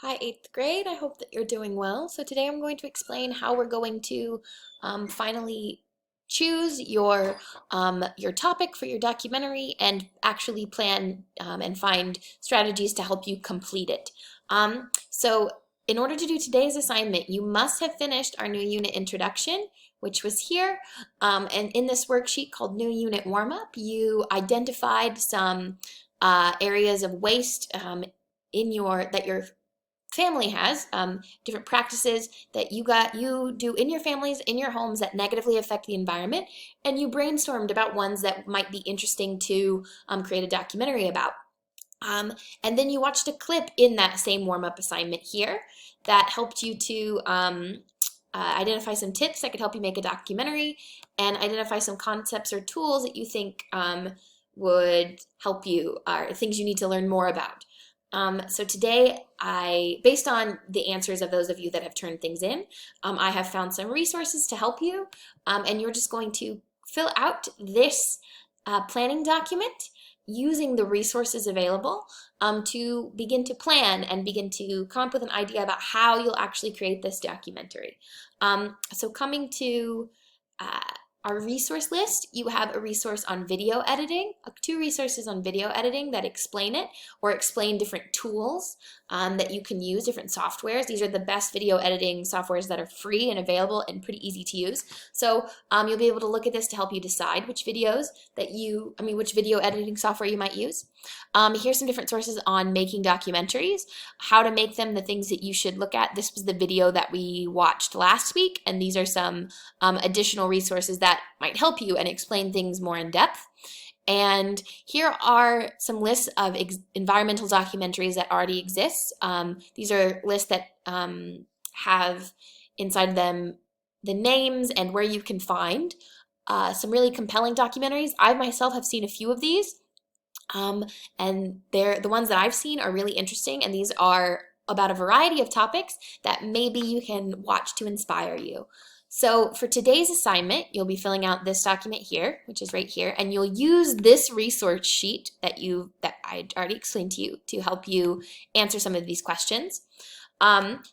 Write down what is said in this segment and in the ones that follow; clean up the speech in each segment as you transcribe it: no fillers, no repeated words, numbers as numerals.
Hi, 8th grade. I hope that you're doing well. So today I'm going to explain how we're going to finally choose your topic for your documentary and actually plan and find strategies to help you complete it. So in order to do today's assignment, you must have finished our new unit introduction, which was here. And in this worksheet called New Unit Warm-Up, you identified some areas of waste that your family has, different practices that you do in your families, in your homes that negatively affect the environment, and you brainstormed about ones that might be interesting to create a documentary about. And then you watched a clip in that same warm-up assignment here that helped you to identify some tips that could help you make a documentary and identify some concepts or tools that you think would help you, or things you need to learn more about. So today, based on the answers of those of you that have turned things in, I have found some resources to help you, and you're just going to fill out this planning document using the resources available to begin to plan and begin to come up with an idea about how you'll actually create this documentary. So coming to our resource list, you have a resource on video editing, two resources on video editing that explain it or explain different tools that you can use, different softwares. These are the best video editing softwares that are free and available and pretty easy to use. So you'll be able to look at this to help you decide which which video editing software you might use. Here's some different sources on making documentaries, how to make them, the things that you should look at. This was the video that we watched last week, and these are some additional resources that might help you and explain things more in depth. And here are some lists of environmental documentaries that already exist. These are lists that have inside them the names and where you can find some really compelling documentaries. I myself have seen a few of these. And the ones that I've seen are really interesting, and these are about a variety of topics that maybe you can watch to inspire you. So for today's assignment, you'll be filling out this document here, which is right here, and you'll use this resource sheet that I already explained to you to help you answer some of these questions.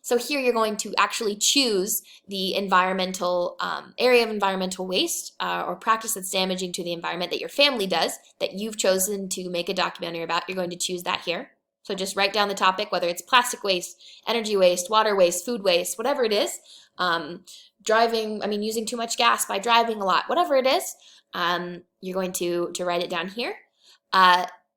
So here you're going to actually choose the environmental area of environmental waste or practice that's damaging to the environment that your family does, that you've chosen to make a documentary about. You're going to choose that here. So just write down the topic, whether it's plastic waste, energy waste, water waste, food waste, whatever it is. Using too much gas by driving a lot, whatever it is, you're going to write it down here.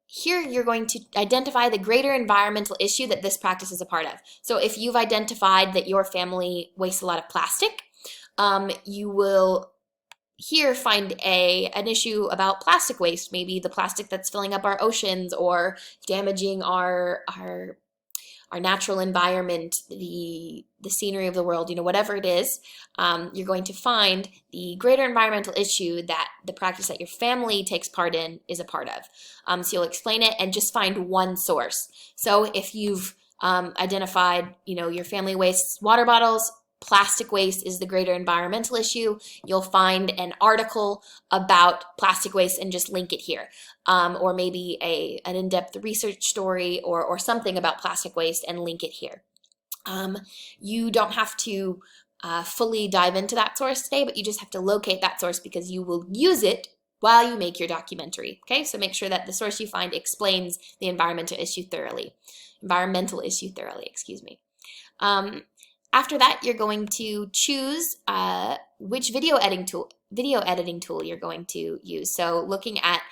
Here you're going to identify the greater environmental issue that this practice is a part of. So if you've identified that your family wastes a lot of plastic, you will here find an issue about plastic waste, maybe the plastic that's filling up our oceans or damaging our natural environment, the scenery of the world, whatever it is, you're going to find the greater environmental issue that the practice that your family takes part in is a part of. So you'll explain it and just find one source. So if you've identified, your family wastes water bottles, plastic waste is the greater environmental issue, you'll find an article about plastic waste and just link it here. Or maybe an in-depth research story or something about plastic waste and link it here. You don't have to fully dive into that source today, but you just have to locate that source because you will use it while you make your documentary. Okay, so make sure that the source you find explains the environmental issue thoroughly. Excuse me. After that, you're going to choose which video editing tool you're going to use. So looking at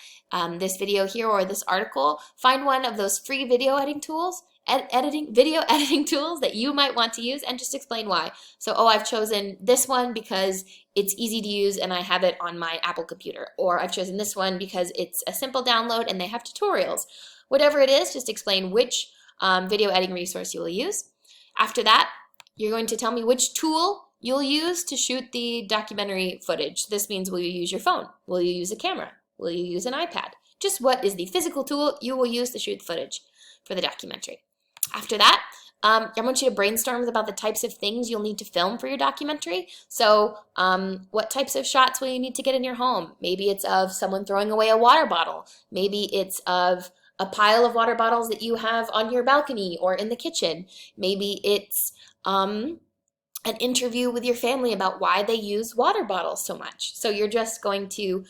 this video here or this article, find one of those free video editing tools that you might want to use and just explain why. So, I've chosen this one because it's easy to use and I have it on my Apple computer. Or I've chosen this one because it's a simple download and they have tutorials. Whatever it is, just explain which video editing resource you will use. After that, you're going to tell me which tool you'll use to shoot the documentary footage. This means, will you use your phone? Will you use a camera? Will you use an iPad? Just what is the physical tool you will use to shoot the footage for the documentary. After that, I want you to brainstorm about the types of things you'll need to film for your documentary. So what types of shots will you need to get in your home? Maybe it's of someone throwing away a water bottle. Maybe it's of a pile of water bottles that you have on your balcony or in the kitchen. Maybe it's an interview with your family about why they use water bottles so much. So you're just going to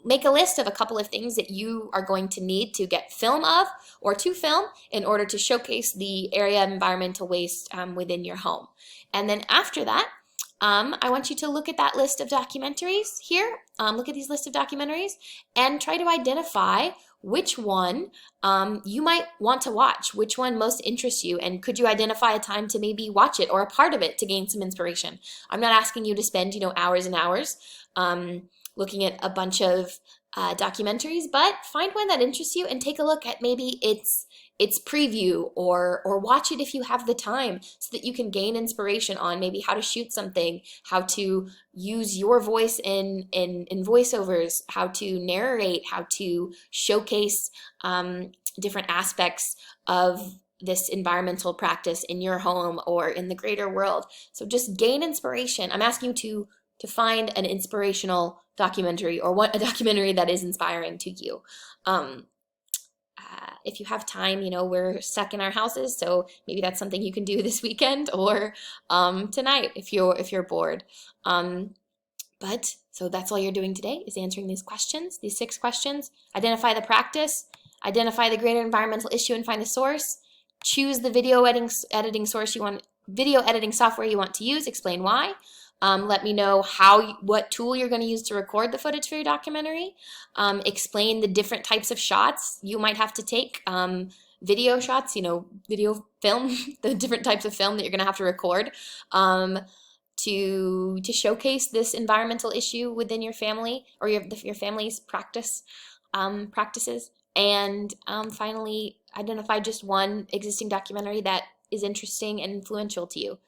make a list of a couple of things that you are going to need to get film of or to film in order to showcase the area of environmental waste within your home. And then after that, I want you to look at that list of documentaries here. Look at these list of documentaries and try to identify which one you might want to watch, which one most interests you, and could you identify a time to maybe watch it or a part of it to gain some inspiration. I'm not asking you to spend, hours and hours looking at a bunch of documentaries, but find one that interests you and take a look at maybe its preview or watch it if you have the time so that you can gain inspiration on maybe how to shoot something, how to use your voice in voiceovers, how to narrate, how to showcase different aspects of this environmental practice in your home or in the greater world. So just gain inspiration. I'm asking you to find an inspirational documentary or a documentary that is inspiring to you. If you have time, we're stuck in our houses, so maybe that's something you can do this weekend or tonight if you're bored. But so that's all you're doing today is answering these questions, these 6 questions. Identify the practice, identify the greater environmental issue and find the source. Choose the video editing software you want to use. Explain why. Let me know what tool you're going to use to record the footage for your documentary. Explain the different types of shots you might have to take. Video shots, video film, the different types of film that you're going to have to record to showcase this environmental issue within your family or your family's practices. And finally, identify just one existing documentary that is interesting and influential to you.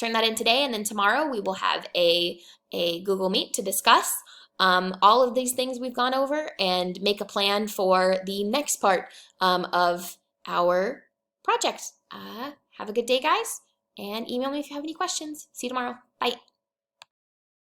Turn that in today, and then tomorrow we will have a Google Meet to discuss all of these things we've gone over and make a plan for the next part of our project. Have a good day, guys, and email me if you have any questions. See you tomorrow. Bye.